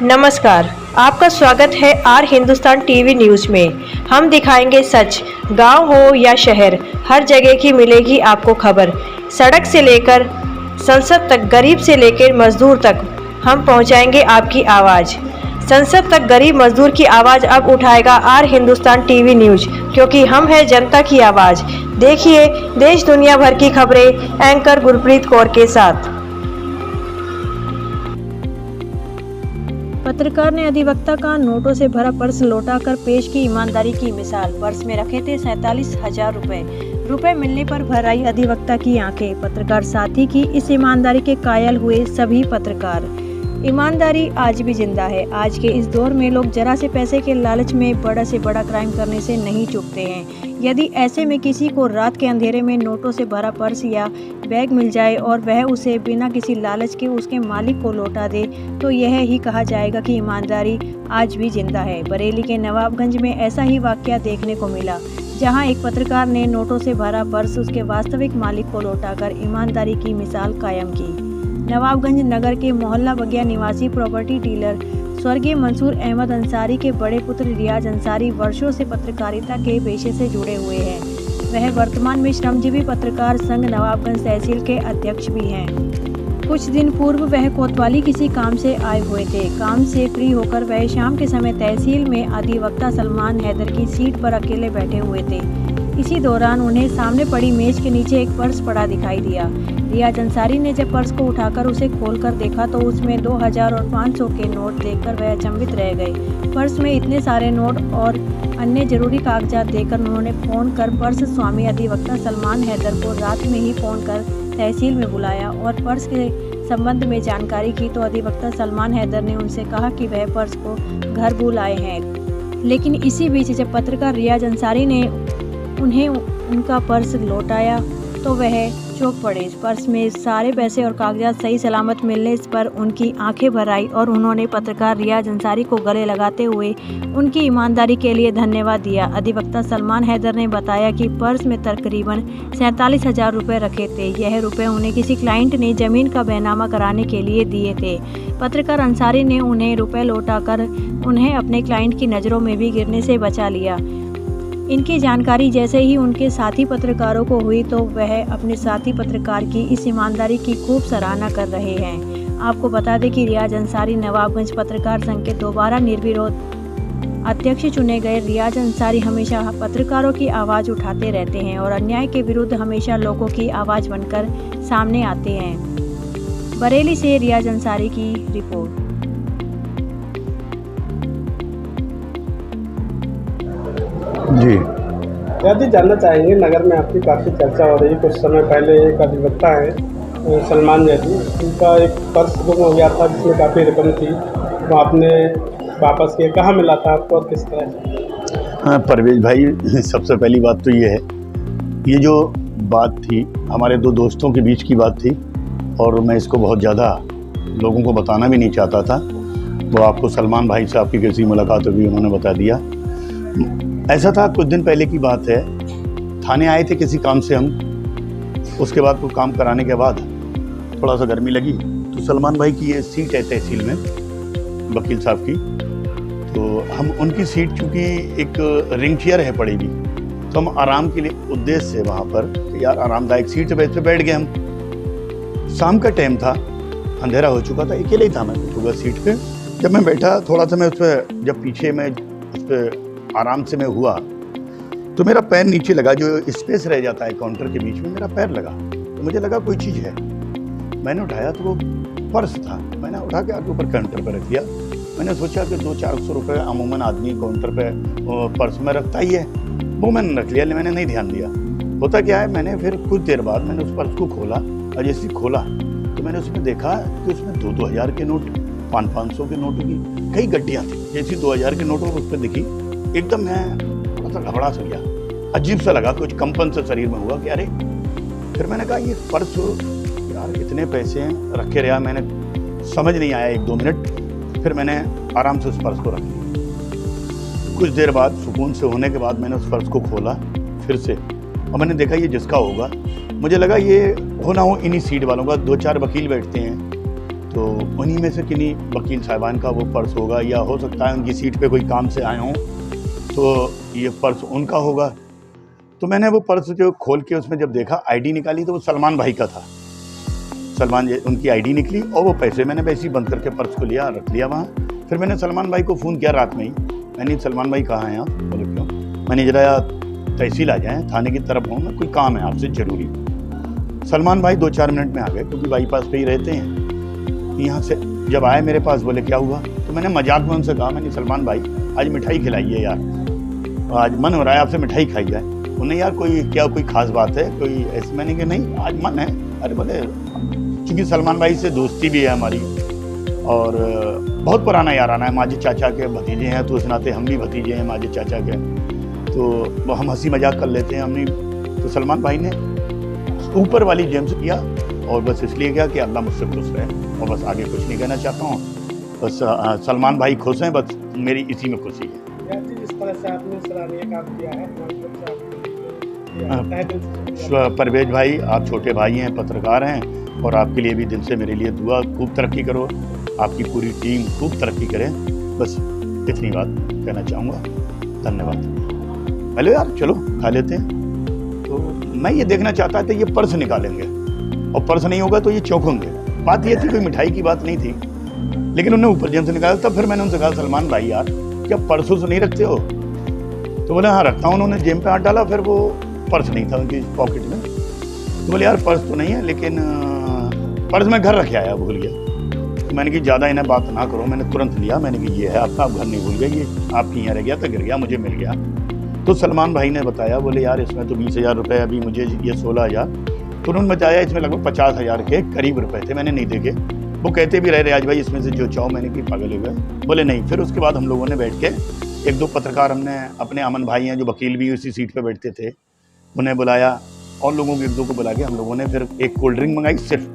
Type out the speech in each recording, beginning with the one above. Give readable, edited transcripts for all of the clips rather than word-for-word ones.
नमस्कार, आपका स्वागत है आर हिंदुस्तान टीवी न्यूज़ में। हम दिखाएंगे सच। गांव हो या शहर, हर जगह की मिलेगी आपको खबर। सड़क से लेकर संसद तक, गरीब से लेकर मजदूर तक, हम पहुंचाएंगे आपकी आवाज़। संसद तक गरीब मजदूर की आवाज़ अब उठाएगा आर हिंदुस्तान टीवी न्यूज़, क्योंकि हम है जनता की आवाज़। देखिए देश दुनिया भर की खबरें एंकर गुरप्रीत कौर के साथ। पत्रकार ने अधिवक्ता का नोटों से भरा पर्स लौटाकर पेश की ईमानदारी की मिसाल। पर्स में रखे थे 47,000 रुपए मिलने पर भर आई अधिवक्ता की आंखें। पत्रकार साथी की इस ईमानदारी के कायल हुए सभी पत्रकार। ईमानदारी आज भी जिंदा है। आज के इस दौर में लोग जरा से पैसे के लालच में बड़ा से बड़ा क्राइम करने से नहीं चूकते हैं। यदि ऐसे में किसी को रात के अंधेरे में नोटों से भरा पर्स या बैग मिल जाए और वह उसे बिना किसी लालच के उसके मालिक को लौटा दे, तो यह ही कहा जाएगा कि ईमानदारी आज भी जिंदा है। बरेली के नवाबगंज में ऐसा ही वाकया देखने को मिला, जहां एक पत्रकार ने नोटों से भरा पर्स उसके वास्तविक मालिक को लौटाकर ईमानदारी की मिसाल कायम की। नवाबगंज नगर के मोहल्ला बगिया निवासी प्रॉपर्टी डीलर स्वर्गीय मंसूर अहमद अंसारी के बड़े पुत्र रियाज अंसारी वर्षों से पत्रकारिता के पेशे से जुड़े हुए हैं। वह वर्तमान में श्रमजीवी पत्रकार संघ नवाबगंज तहसील के अध्यक्ष भी हैं। कुछ दिन पूर्व वह कोतवाली किसी काम से आए हुए थे। काम से फ्री होकर वह शाम के समय तहसील में अधिवक्ता सलमान हैदर की सीट पर अकेले बैठे हुए थे। इसी दौरान उन्हें सामने पड़ी मेज के नीचे एक पर्स पड़ा दिखाई दिया। रियाज अंसारी ने जब पर्स को उठाकर उसे खोलकर देखा तो उसमें 2000 और 500 के नोट देखकर वह अचंभित रह गए। पर्स में इतने सारे नोट और अन्य जरूरी कागजात देकर उन्होंने फ़ोन कर पर्स स्वामी अधिवक्ता सलमान हैदर को रात में ही फ़ोन कर तहसील में बुलाया और पर्स के संबंध में जानकारी की। तो अधिवक्ता सलमान हैदर ने उनसे कहा कि वह पर्स को घर बुलाए हैं। लेकिन इसी बीच जब पत्रकार रियाज अंसारी ने उन्हें उनका पर्स लौटाया तो वह चौंक पड़े। पर्स में सारे पैसे और कागजात सही सलामत मिलने पर उनकी आंखें भर आई और उन्होंने पत्रकार रियाज अंसारी को गले लगाते हुए उनकी ईमानदारी के लिए धन्यवाद दिया। अधिवक्ता सलमान हैदर ने बताया कि पर्स में तकरीबन 47,000 रुपये रखे थे। यह रुपए उन्हें किसी क्लाइंट ने जमीन का बैनामा कराने के लिए दिए थे। पत्रकार अंसारी ने उन्हें रुपए लौटाकर उन्हें अपने क्लाइंट की नज़रों में भी गिरने से बचा लिया। इनकी जानकारी जैसे ही उनके साथी पत्रकारों को हुई तो वह अपने साथी पत्रकार की इस ईमानदारी की खूब सराहना कर रहे हैं। आपको बता दें कि रियाज अंसारी नवाबगंज पत्रकार संघ के दोबारा निर्विरोध अध्यक्ष चुने गए। रियाज अंसारी हमेशा पत्रकारों की आवाज़ उठाते रहते हैं और अन्याय के विरुद्ध हमेशा लोगों की आवाज़ बनकर सामने आते हैं। बरेली से रियाज अंसारी की रिपोर्ट। जी यदि जानना चाहेंगे, नगर में आपकी काफ़ी चर्चा हो रही है। कुछ समय पहले एक अधिवक्ता है सलमान जैदी, उनका एक पर्स गुम हो गया था जिसमें काफ़ी रकम थी, वो आपने वापस किया। कहाँ मिला था आपको और किस तरह? हाँ परवेज भाई, सबसे पहली बात तो ये है, ये जो बात थी हमारे दो दोस्तों के बीच की बात थी और मैं इसको बहुत ज़्यादा लोगों को बताना भी नहीं चाहता था। वो आपको सलमान भाई से आपकी किसी मुलाकात हुई, उन्होंने बता दिया। ऐसा था, कुछ दिन पहले की बात है, थाने आए थे किसी काम से हम। उसके बाद वो काम कराने के बाद थोड़ा सा गर्मी लगी तो सलमान भाई की ये सीट है तहसील में, वकील साहब की, तो हम उनकी सीट चूँकि एक रिंग चेयर है पड़ी हुई, तो हम आराम के लिए उद्देश्य से वहाँ पर यार आरामदायक सीट पे बैठ गए हम। शाम का टाइम था, अंधेरा हो चुका था, अकेले ही था मैं सुबह सीट पे। जब मैं बैठा थोड़ा सा मैं उस पर, जब पीछे में उस पर आराम से मैं हुआ तो मेरा पैर नीचे लगा, जो स्पेस रह जाता है काउंटर के बीच में, मेरा पैर लगा तो मुझे लगा कोई चीज़ है। मैंने उठाया तो वो पर्स था। मैंने उठा के आके ऊपर काउंटर पर रख दिया। मैंने सोचा कि 200-400 रुपये अमूमन आदमी काउंटर पे पर्स में रखता ही है, वो मैंने रख लिया। मैंने नहीं ध्यान दिया। होता क्या है, मैंने फिर कुछ देर बाद मैंने उस पर्स को खोला और जैसे खोला तो मैंने उसमें देखा कि उसमें 2-2 के नोट, 500 के नोट की कई गड्डियाँ थी। जैसी 2000 के नोट उस पर दिखी, एकदम मैं थोड़ा सा घबरा सा गया, अजीब सा लगा, कुछ कंपन से शरीर में हुआ कि अरे। फिर मैंने कहा ये पर्स यार इतने पैसे रखे रहा, मैंने समझ नहीं आया 1-2 मिनट। फिर मैंने आराम से उस पर्स को रख लिया। कुछ देर बाद सुकून से होने के बाद मैंने उस पर्स को खोला फिर से और मैंने देखा ये जिसका होगा, मुझे लगा ये हो ना हो इन्हीं सीट वालों का। 2-4 वकील बैठते हैं तो उन्हीं में से किन्हीं वकील साहिबान का वो पर्स होगा, या हो सकता है उनकी सीट पे कोई काम से आए हों तो ये पर्स उनका होगा। तो मैंने वो पर्स जो खोल के उसमें जब देखा, आईडी निकाली तो वो सलमान भाई का था। उनकी आईडी निकली और वो पैसे मैंने वैसे ही बंद करके पर्स को लिया, रख लिया वहाँ। फिर मैंने सलमान भाई को फ़ोन किया रात में ही। मैंने सलमान भाई कहाँ हैं आप? बोले क्यों? मैंने जरा तहसील आ जाएँ, थाने की तरफ हूँ मैं, कोई काम है आपसे ज़रूरी। सलमान भाई 2-4 मिनट में आ गए, क्योंकि बाईपास पे ही रहते हैं। यहाँ से जब आए मेरे पास, बोले क्या हुआ? तो मैंने मजाक में उनसे कहा, मैंने सलमान भाई आज मिठाई खिलाइए यार, आज मन हो रहा है आपसे मिठाई खाई जाए। उन्हें यार कोई खास बात है, कोई ऐसे? मैंने कहा नहीं आज मन है। अरे बोले क्योंकि सलमान भाई से दोस्ती भी है हमारी और बहुत पुराना याराना है, माजे चाचा के भतीजे हैं, तो उस नाते हम भी भतीजे हैं माजे चाचा के, तो वो हम हंसी मजाक कर लेते हैं हमने। तो सलमान भाई ने ऊपर वाली जेब से किया और बस इसलिए किया कि अल्लाह मुझसे खुश रहे, और बस आगे कुछ नहीं कहना चाहता हूँ। बस सलमान भाई खुश हैं, बस मेरी इसी में खुशी है। जिस तरह से आपने सराहनीय काम किया है, परवेज भाई, आप छोटे भाई हैं, पत्रकार हैं, और आपके लिए भी दिल से मेरे लिए दुआ, खूब तरक्की करो, आपकी पूरी टीम खूब तरक्की करे। बस इतनी बात कहना चाहूँगा, धन्यवाद। हेलो यार, चलो खा लेते हैं। तो मैं ये देखना चाहता था ये पर्स निकालेंगे, और पर्स नहीं होगा तो ये चौंकेंगे। बात ये थी, कोई मिठाई की बात नहीं थी, लेकिन उन्होंने ऊपर जेब से निकाला। तब फिर मैंने उनसे कहा, सलमान भाई यार क्या पर्सों से नहीं रखते हो? तो बोले हाँ रखता हूँ। उन्होंने जेब पे हाथ डाला, फिर वो पर्स नहीं था उनकी पॉकेट में। तो बोले यार पर्स तो नहीं है, लेकिन पर्स मैं घर रखे आया, भूल गया। तो मैंने कि ज़्यादा इन्हें बात ना करो, मैंने तुरंत लिया। मैंने कि ये है आपका, आप घर नहीं भूल गए, ये आपकी यहाँ रह गया, तो गिर गया, मुझे मिल गया। तो सलमान भाई ने बताया, बोले यार इसमें तो 20,000 रुपये, अभी मुझे ये 16,000। तो उन्होंने बताया इसमें लगभग 50,000 के करीब रुपए थे, मैंने नहीं देखे। वो कहते भी रहे रियाज भाई इसमें से जो चाहो। मैंने कि पागल हो गए? बोले नहीं। फिर उसके बाद हम लोगों ने बैठ के, 1-2 पत्रकार हमने अपने अमन भाई हैं जो वकील भी उसी सीट पे बैठते थे, उन्हें बुलाया, और लोगों को 1-2 को बुला के हम लोगों ने फिर एक कोल्ड ड्रिंक मंगाई। सिर्फ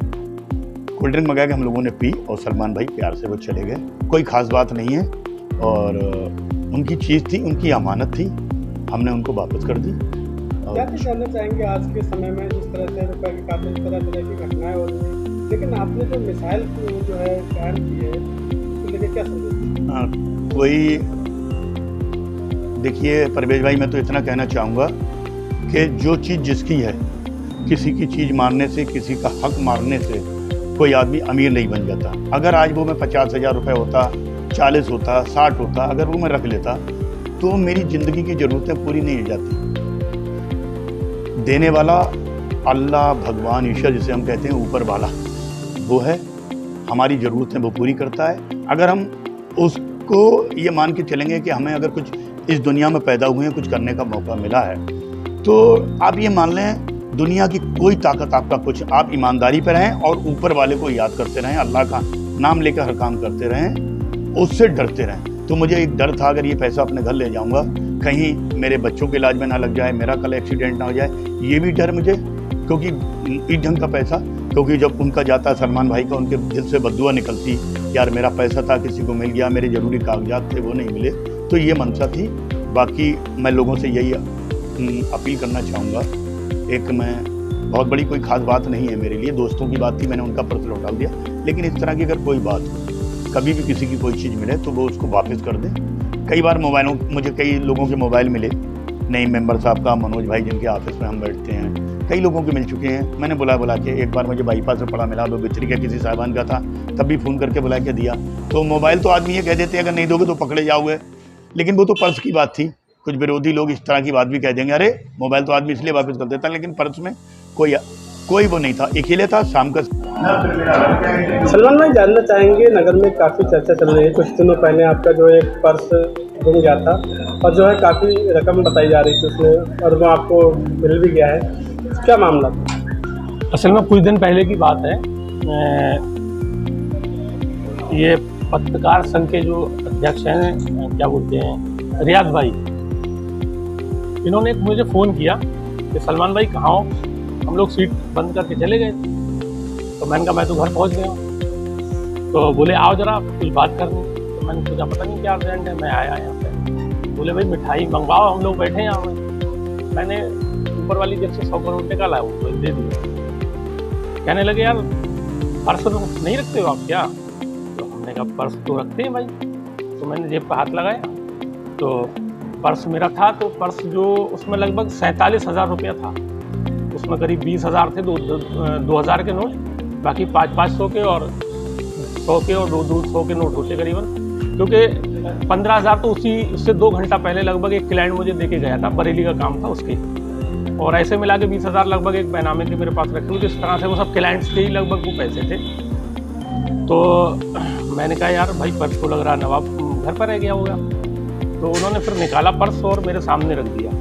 कोल्ड ड्रिंक मंगा के हम लोगों ने पी, और सलमान भाई प्यार से वो चले गए। कोई ख़ास बात नहीं है, और उनकी चीज़ थी, उनकी अमानत थी, हमने उनको वापस कर दी। क्या कुछ कहना चाहेंगे आज के समय में जिस तरह से रुपये की काफ़ी तरह की घटनाएं हो रही हैं, लेकिन आपने जो मिसाइल जो है कायम की है उसको लेकर क्या समझे? कोई देखिए परवेज भाई, मैं तो इतना कहना चाहूँगा कि जो चीज़ जिसकी है, किसी की चीज़ मारने से, किसी का हक मारने से कोई आदमी अमीर नहीं बन जाता। अगर आज वो मैं 50,000 रुपये होता, 40 होता, 60 होता, अगर वो मैं रख लेता तो मेरी ज़िंदगी की ज़रूरतें पूरी नहीं हो जाती। देने वाला अल्लाह, भगवान, ईश्वर जिसे हम कहते हैं, ऊपर वाला, वो है। हमारी ज़रूरतें वो पूरी करता है। अगर हम उसको ये मान के चलेंगे कि हमें अगर कुछ इस दुनिया में पैदा हुए हैं, कुछ करने का मौका मिला है, तो आप ये मान लें दुनिया की कोई ताकत आपका कुछ, आप ईमानदारी पर रहें और ऊपर वाले को याद करते रहें, अल्लाह का नाम लेकर हर काम करते रहें, उससे डरते रहें। तो मुझे एक डर था, अगर ये पैसा अपने घर ले जाऊंगा, कहीं मेरे बच्चों के इलाज में ना लग जाए, मेरा कल एक्सीडेंट ना हो जाए, ये भी डर मुझे, क्योंकि इस ढंग का पैसा, क्योंकि जब उनका जाता सलमान भाई का, उनके दिल से बद्दुआ निकलती, यार मेरा पैसा था, किसी को मिल गया, मेरे ज़रूरी कागजात थे वो नहीं मिले। तो ये मनसा थी। बाकी मैं लोगों से यही अपील करना चाहूँगा, एक मैं बहुत बड़ी कोई ख़ास बात नहीं है मेरे लिए, दोस्तों की बात थी, मैंने उनका पर्स लौटा दिया, लेकिन इस तरह की अगर कोई बात हो, कभी भी किसी की कोई चीज़ मिले तो वो उसको वापस कर दें। कई बार मुझे कई लोगों के मोबाइल मिले, नई मेंबर साहब का, मनोज भाई जिनके ऑफिस में हम बैठते हैं, कई लोगों के मिल चुके हैं। मैंने बुला के, एक बार मुझे बाईपास से पड़ा मिला, वो बित्री के किसी साहिबान का था, तब भी फ़ोन करके बुला के दिया। तो मोबाइल तो आदमी ये कह देते हैं अगर नहीं दोगे तो पकड़े जाओगे, लेकिन वो तो पर्स की बात थी। कुछ विरोधी लोग इस तरह की बात भी कह देंगे, अरे मोबाइल तो आदमी इसलिए वापस कर देता, लेकिन पर्स में कोई वो नहीं था, अकेले था। शाम का सलमान भाई, जानना चाहेंगे, नगर में काफ़ी चर्चा चल रही है, कुछ दिनों पहले आपका जो एक पर्स गुम गया था और जो है काफ़ी रकम बताई जा रही थी उसमें, और वो आपको मिल भी गया है, क्या मामला था? असल में कुछ दिन पहले की बात है, ये पत्रकार संघ के जो अध्यक्ष हैं, क्या बोलते हैं, रियाज भाई, इन्होंने मुझे फ़ोन किया कि सलमान भाई कहाँ हो? हम लोग सीट बंद करके चले गए। तो मैंने कहा मैं तो घर पहुंच गया हूँ। तो बोले आओ जरा कुछ बात करनी। तो मैंने सोचा पता नहीं क्या अर्जेंट है, मैं आया यहाँ पे। बोले भाई मिठाई मंगवाओ, हम लोग बैठे हैं यहाँ में। मैंने ऊपर वाली जेब से 100 करोड़ निकाला, वो दे दिया। कहने लगे यार पर्स नहीं रखते हो आप क्या? तो हमने कहा पर्स तो रखते हैं भाई। तो मैंने जेब पर हाथ लगाया तो पर्स मेरा था, तो पर्स जो उसमें लगभग 47,000 रुपया था। उसमें करीब 20,000 थे, 2,000 के नोट, बाकी 500 के और 100 के और 200 के नोट होते करीबन। क्योंकि 15,000 तो उससे 2 घंटा पहले लगभग एक क्लाइंट मुझे दे के गया था, बरेली का काम था उसके, और ऐसे मिला के 20,000 लगभग एक बैनामे के मेरे पास रखे हुए थे। इस तरह से वो सब क्लाइंट्स के ही लगभग वो पैसे थे। तो मैंने कहा यार भाई पर्स को लग रहा नवाब घर पर रह गया होगा। तो उन्होंने फिर निकाला पर्स और मेरे सामने रख दिया।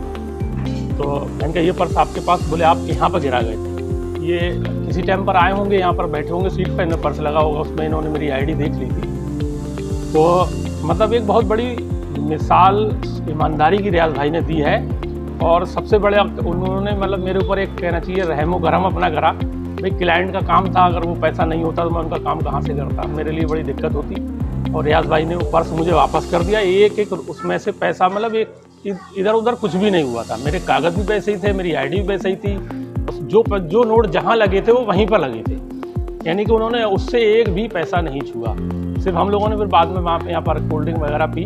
तो मैंने कहा ये पर्स आपके पास? बोले आप यहाँ पर गिरा गए थे, ये किसी टाइम पर आए होंगे, यहाँ पर बैठे होंगे सीट पर, इन्हें पर्स लगा होगा, उसमें इन्होंने मेरी आईडी देख ली थी। तो मतलब एक बहुत बड़ी मिसाल ईमानदारी की रियाज भाई ने दी है। और सबसे बड़े उन्होंने मतलब मेरे ऊपर एक कहना चाहिए रहमो करम अपना करा। भाई क्लाइंट का काम था, अगर वो पैसा नहीं होता तो मैं उनका काम कहाँ से करता, मेरे लिए बड़ी दिक्कत होती। और रियाज भाई ने वो पर्स मुझे वापस कर दिया। एक उसमें से पैसा मतलब एक इधर उधर कुछ भी नहीं हुआ था। मेरे कागज़ भी वैसे ही थे, मेरी आईडी भी वैसे ही थी, जो नोट जहाँ लगे थे वो वहीं पर लगे थे। यानी कि उन्होंने उससे एक भी पैसा नहीं छुआ। सिर्फ हम लोगों ने फिर बाद में वहाँ पे यहाँ पर कोल्ड ड्रिंक वगैरह पी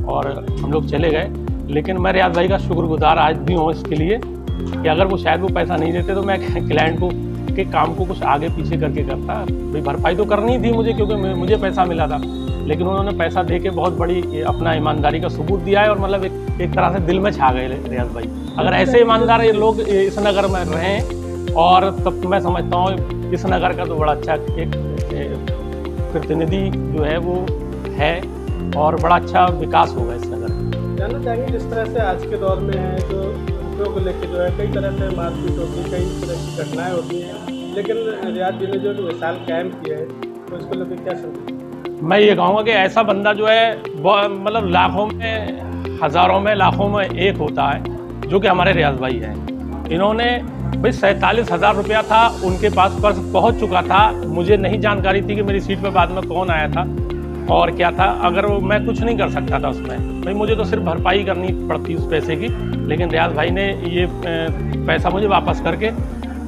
और हम लोग चले गए। लेकिन मैं रियाज भाई का शुक्रगुजार आज भी हूँ इसके लिए कि अगर वो शायद वो पैसा नहीं देते तो मैं क्लाइंट को के काम को कुछ आगे पीछे करके करता। भाई भरपाई तो करनी थी मुझे, क्योंकि मुझे पैसा मिला था, लेकिन उन्होंने पैसा दे के बहुत बड़ी अपना ईमानदारी का सबूत दिया है। और मतलब एक तरह से दिल में छा गए रियाज भाई। अगर ऐसे ईमानदार ये लोग इस नगर में रहें, और तब तो मैं समझता हूँ इस नगर का तो बड़ा अच्छा एक प्रतिनिधि जो है वो है, और बड़ा अच्छा विकास होगा इस नगर में। जानना चाहेंगे जिस तरह से आज के दौर में है, जो रुपयों को लेकर जो है कई तरह से मारपीट होती है, कई तरह की घटनाएं होती हैं, लेकिन रियाज जी ने जो मिसाल कायम की है तो इसको लेकर क्या समझे? मैं ये कहूँगा कि ऐसा बंदा जो है मतलब लाखों में, हज़ारों में, लाखों में एक होता है, जो कि हमारे रियाज भाई हैं। इन्होंने भाई 47,000 रुपया था उनके पास, पर्स पहुंच चुका था। मुझे नहीं जानकारी थी कि मेरी सीट पे बाद में कौन आया था और क्या था। अगर मैं कुछ नहीं कर सकता था उसमें, भाई मुझे तो सिर्फ भरपाई करनी पड़ती उस पैसे की। लेकिन रियाज भाई ने ये पैसा मुझे वापस करके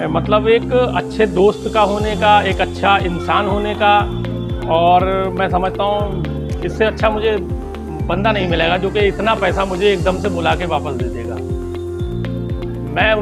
मतलब एक अच्छे दोस्त का होने का, एक अच्छा इंसान होने का, और मैं समझता हूँ इससे अच्छा मुझे बंदा नहीं मिलेगा जो कि इतना पैसा मुझे एकदम से बुला के वापस दे देगा। मैं